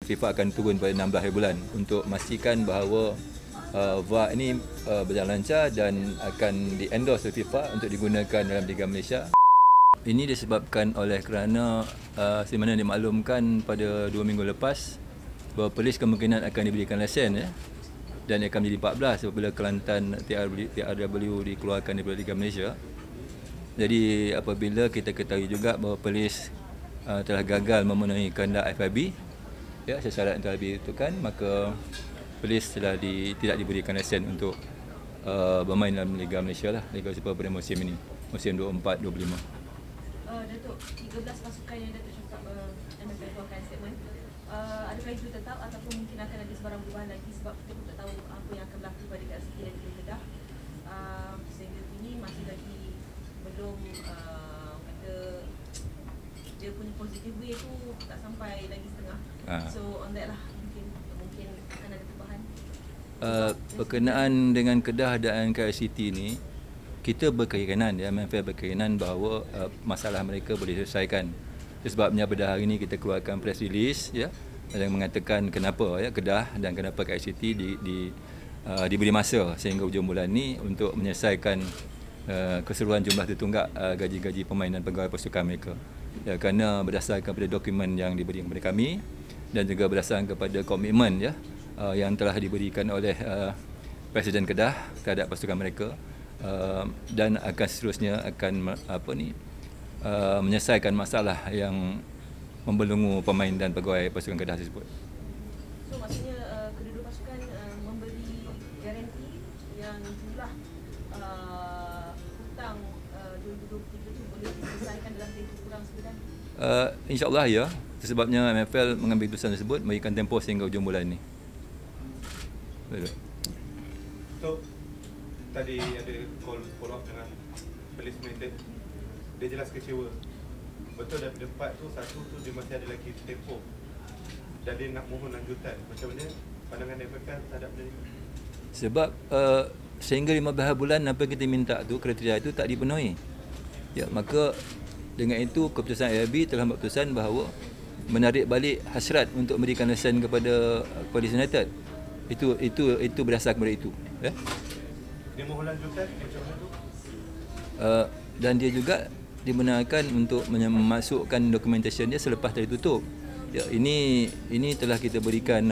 FIFA akan turun pada 16 hari bulan untuk memastikan bahawa VAR ini berjalan lancar dan akan di-endorse oleh FIFA untuk digunakan dalam Liga Malaysia. Ini disebabkan oleh kerana sebagaimana dimaklumkan pada 2 minggu lepas bahawa Perlis kemungkinan akan diberikan lesen dan akan menjadi 14 apabila Kelantan TRW dikeluarkan daripada Liga Malaysia. Jadi apabila kita ketahui juga bahawa Perlis telah gagal memenuhi kehendak FIB secara syarat yang telah ditentukan, maka Perlis tidak diberikan lesen untuk bermain dalam Liga Malaysia lah, Liga Super pada musim ini, musim 24-25. Datuk, 13 pasukan yang Datuk cakap MFF keluarkan statement, adakah itu tetap ataupun mungkin akan ada sebarang perubahan lagi, sebab kita pun tak tahu apa yang akan berlaku pada KL City dan juga Kedah, sehingga kini masih lagi belum kata dia punya positive way tu tak sampai lagi setengah. So on that lah, mungkin akan ada perubahan. Berkenaan dengan Kedah dan KL City ni, kita berkeyakinan, MFF berkeyakinan bahawa masalah mereka boleh selesaikan. Sebabnya pada hari ini kita keluarkan press release yang mengatakan kenapa Kedah dan kenapa KL City diberi masa sehingga hujung bulan ni untuk menyelesaikan keseluruhan jumlah tertunggak gaji-gaji pemain dan pegawai pasukan mereka. Kerana berdasarkan pada dokumen yang diberi kepada kami dan juga berdasarkan kepada komitmen yang telah diberikan oleh Presiden Kedah terhadap pasukan mereka, dan akan seterusnya akan menyelesaikan masalah yang membelenggu pemain dan pegawai pasukan Kedah tersebut. So maksudnya kedua-dua pasukan memberi garanti yang jumlah hutang 2023 itu boleh diselesaikan dalam tempoh kurang sebulan? InsyaAllah ya. Sebabnya MFL mengambil keputusan tersebut memberikan tempoh sehingga hujung bulan ini. So, tadi ada call follow up dengan Perlis United. Dia jelas kecewa. Betul daripada 4 tu, 1 tu dia masih ada lagi tempoh dan dia nak mohon lanjutan. Macam mana pandangan FFL terhadap benda ni? Sebab sehingga 15 bulan apa kita minta tu, kriteria itu tak dipenuhi. Maka dengan itu keputusan AIB telah membuat keputusan bahawa menarik balik hasrat untuk memberikan lesen kepada Perlis United. Itu berdasar kepada itu. Dia mohon lanjutan macam mana tu? Dan dia juga dibenarkan untuk memasukkan dokumentasi dia selepas tertutup. Ini telah kita berikan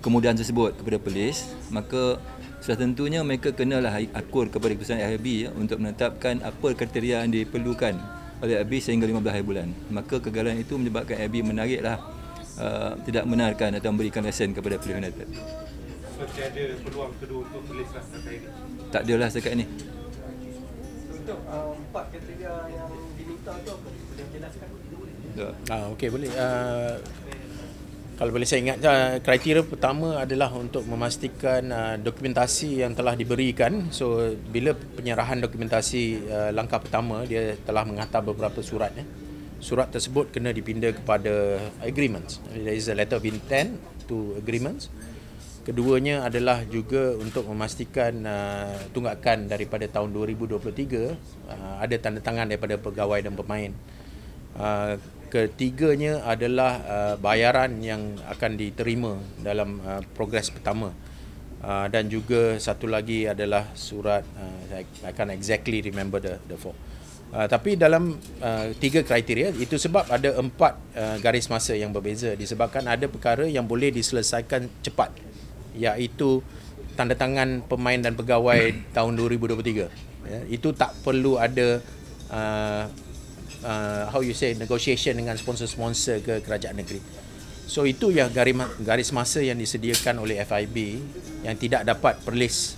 kemudahan tersebut kepada Perlis, maka sudah tentunya mereka kenalah akur kepada keputusan AIB untuk menetapkan apa kriteria yang diperlukan oleh AIB sehingga 15 hari bulan. Maka kegagalan itu menyebabkan AIB menariklah tidak benarkan atau memberikan lesen kepada Perlis United. So tiada peluang kedua untuk Perlis lah setakat ini? Tak adalah setakat ini. Untuk 4 kriteria yang diminta tu apa? Boleh jelaskan? Okey, boleh. Kalau boleh saya ingat, kriteria pertama adalah untuk memastikan dokumentasi yang telah diberikan. So bila penyerahan dokumentasi langkah pertama, dia telah menghantar beberapa surat. Surat tersebut kena dipinda kepada agreements. There is a letter of intent to agreements. Keduanya adalah juga untuk memastikan tunggakan daripada tahun 2023 ada tanda tangan daripada pegawai dan pemain. Ketiganya adalah bayaran yang akan diterima dalam progres pertama. Dan juga satu lagi adalah surat, I can't exactly remember the four. Tapi dalam 3 kriteria, itu sebab ada 4 garis masa yang berbeza, disebabkan ada perkara yang boleh diselesaikan cepat, iaitu tanda tangan pemain dan pegawai tahun 2023. Itu tak perlu ada negotiation dengan sponsor-sponsor ke kerajaan negeri. So itu yang garis masa yang disediakan oleh FIB yang tidak dapat Perlis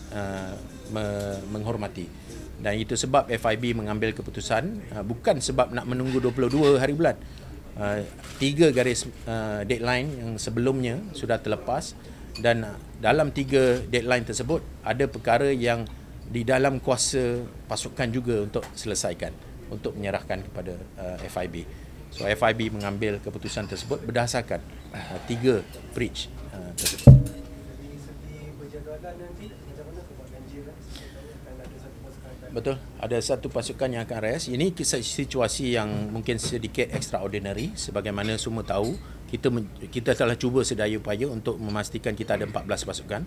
menghormati. Dan itu sebab FIB mengambil keputusan, bukan sebab nak menunggu 22 hari bulan. 3 garis deadline yang sebelumnya sudah terlepas, dan dalam 3 deadline tersebut ada perkara yang di dalam kuasa pasukan juga untuk selesaikan, untuk menyerahkan kepada FIB. So FIB mengambil keputusan tersebut berdasarkan 3 breach tersebut. Dari segi penjagaan nanti, macam mana sebab ganjil akan ada satu pasukan? Betul, ada satu pasukan yang akan rest. Ini situasi yang mungkin sedikit extraordinary. Sebagaimana semua tahu, kita telah cuba sedaya upaya untuk memastikan kita ada 14 pasukan,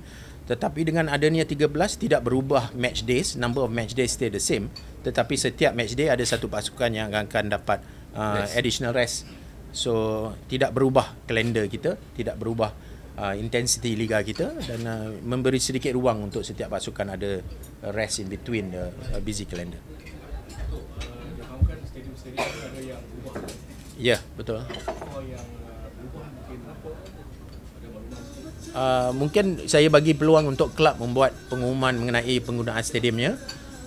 tetapi dengan adanya 13 tidak berubah match days, number of match days stay the same, tetapi setiap match day ada satu pasukan yang akan dapat additional rest. So tidak berubah kalender kita, tidak berubah intensity liga kita, dan memberi sedikit ruang untuk setiap pasukan ada rest in between the busy calendar. Ya, betul. Mungkin saya bagi peluang untuk kelab membuat pengumuman mengenai penggunaan stadiumnya.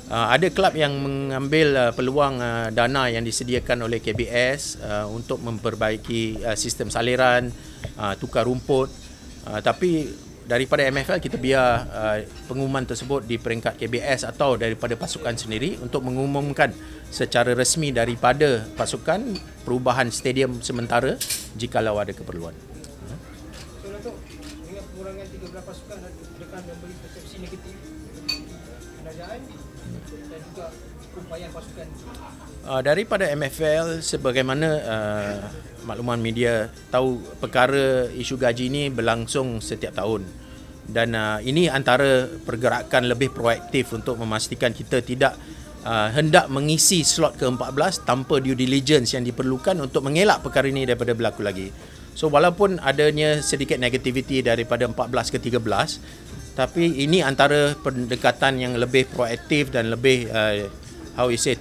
Ada kelab yang mengambil peluang dana yang disediakan oleh KBS untuk memperbaiki sistem saliran, tukar rumput. Tapi daripada MFL kita biar pengumuman tersebut di peringkat KBS atau daripada pasukan sendiri untuk mengumumkan secara resmi daripada pasukan perubahan stadium sementara jikalau ada keperluan. So Datuk, dengan pengurangan 13 pasukan, adakah memberi persepsi negatif kerajaan dan juga upaya pasukan? Daripada MFL, sebagaimana makluman media tahu, perkara isu gaji ini berlangsung setiap tahun, dan ini antara pergerakan lebih proaktif untuk memastikan kita tidak hendak mengisi slot ke-14 tanpa due diligence yang diperlukan untuk mengelak perkara ini daripada berlaku lagi. So walaupun adanya sedikit negativiti daripada 14 ke 13, tapi ini antara pendekatan yang lebih proaktif dan lebih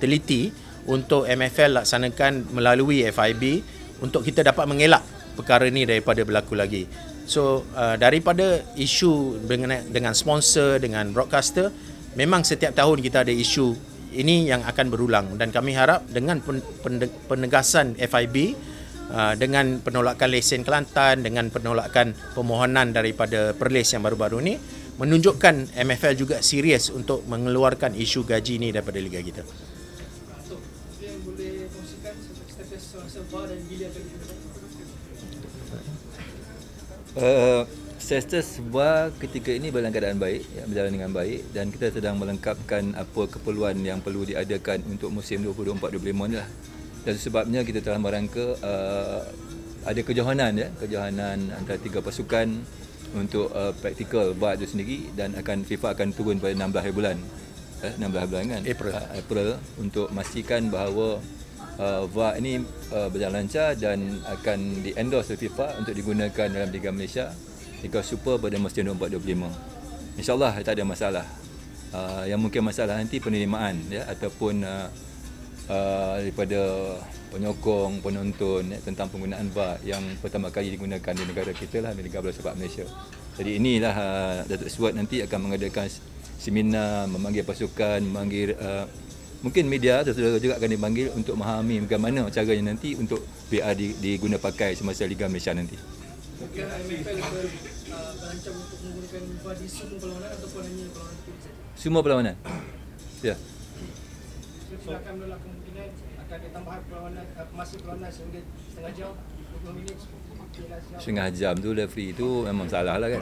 teliti untuk MFL laksanakan melalui FIB untuk kita dapat mengelak perkara ini daripada berlaku lagi. So daripada isu dengan sponsor, dengan broadcaster, memang setiap tahun kita ada isu ini yang akan berulang, dan kami harap dengan penegasan FIB, dengan penolakan lesen Kelantan, dengan penolakan permohonan daripada Perlis yang baru-baru ini, menunjukkan MFL juga serius untuk mengeluarkan isu gaji ini daripada liga kita. So, yang boleh kongsikan status serba dan bila akan digunakan? Status VAR ketika ini dalam keadaan baik, berjalan dengan baik, dan kita sedang melengkapkan apa keperluan yang perlu diadakan untuk musim 24-25 ni lah. Dan sebabnya kita telah merangka ada kejohanan antara 3 pasukan untuk praktikal VAR itu sendiri, dan FIFA akan turun pada 16 hari bulan 16 bulan kan? April untuk memastikan bahawa VAR ini berjalan lancar dan akan di-endorse oleh FIFA untuk digunakan dalam Liga Malaysia Liga Super pada musim 24-25. InsyaAllah tak ada masalah. Yang mungkin masalah nanti penerimaan ataupun daripada penyokong, penonton tentang penggunaan VAR yang pertama kali digunakan di negara kita lah, di Liga Bola Sepak Malaysia. Jadi inilah Datuk Suat nanti akan mengadakan seminar, memanggil pasukan, memanggil mungkin media saudara juga akan dipanggil untuk memahami bagaimana caranya nanti untuk VAR diguna pakai semasa Liga Malaysia nanti. Mungkin MFL berancang untuk menggunakan VAR di semua perlawanan ataupun hanya perlawanan PPT saja? Semua perlawanan. Ya. So, akan menolak kemungkinan akan ada tambahan perlawanan, masa perlawanan sehingga setengah jam, 20 minit. Setengah jam tu referee tu memang salah lah kan.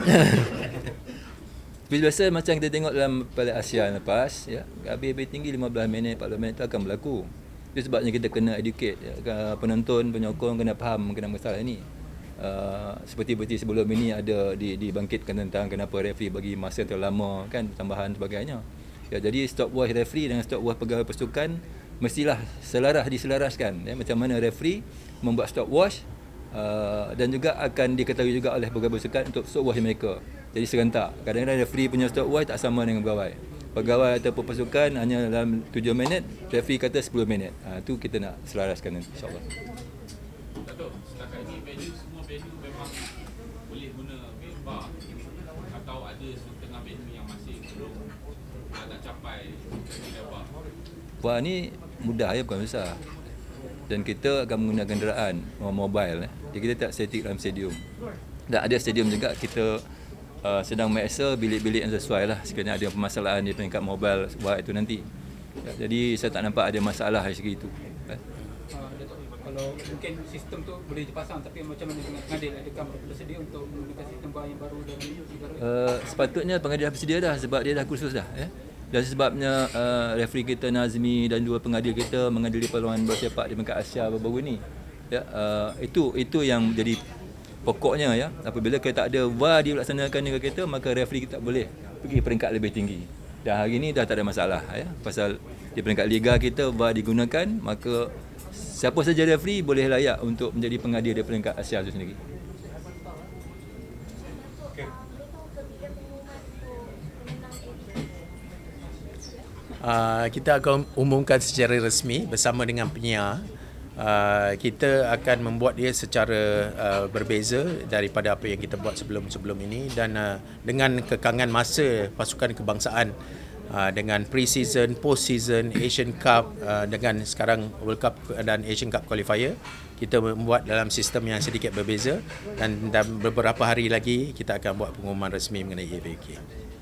Tapi biasa macam kita tengok dalam Piala Asia lepas, habis tinggi 15 minit, 40 minit tu akan berlaku. Itu sebabnya kita kena educate penonton, penyokong kena faham mengenai masalah ni. Seperti sebelum ini ada dibangkitkan tentang kenapa referee bagi masa terlalu lama kan, tambahan sebagainya. Jadi stopwatch referee dengan stopwatch pegawai pasukan mestilah diselaraskan. Macam mana referee membuat stopwatch dan juga akan diketahui juga oleh pegawai pasukan untuk stopwatch mereka. Jadi serentak. Kadang-kadang referee punya stopwatch tak sama dengan pegawai. Pegawai ataupun pasukan hanya dalam 7 minit, referee kata 10 minit. Itu kita nak selaraskan nanti insya-Allah. Datuk, setakat ini semua venue memang boleh guna VAR atau ada setengah venue yang masih belum nak capai nilai VAR? VAR ni mudah bukan besar. Dan kita akan menggunakan kenderaan mobile. Jadi kita tak statik dalam stadium. Dan ada stadium juga kita sedang mengakses bilik-bilik yang sesuai lah sekiranya ada permasalahan di peringkat mobile VAR itu nanti. Jadi saya tak nampak ada masalah dari segi itu. Kalau mungkin sistem tu boleh dipasang, tapi macam mana dengan pengadil? Adakah mereka bersedia untuk menggunakan sistem VAR yang baru dalam negara? Sepatutnya pengadil dah bersedia dah sebab dia dah kursus dah. Dan sebabnya referee kita Nazmi dan 2 pengadil kita mengadili perlawanan bola sepak di peringkat Asia baru-baru ni. Itu yang jadi pokoknya ya, apabila kita tak ada VAR dilaksanakan dengan kita, maka referee kita tak boleh pergi peringkat lebih tinggi. Dan hari ini dah tak ada masalah ya, pasal di peringkat liga kita VAR digunakan, maka siapa saja referee boleh layak untuk menjadi pengadil di peringkat Asia itu sendiri. Kita akan umumkan secara resmi bersama dengan penyiar. Kita akan membuat dia secara berbeza daripada apa yang kita buat sebelum-sebelum ini, dan dengan kekangan masa pasukan kebangsaan, dengan pre-season, post-season, Asian Cup, dengan sekarang World Cup dan Asian Cup qualifier, kita membuat dalam sistem yang sedikit berbeza, dan beberapa hari lagi kita akan buat pengumuman resmi mengenai AFA.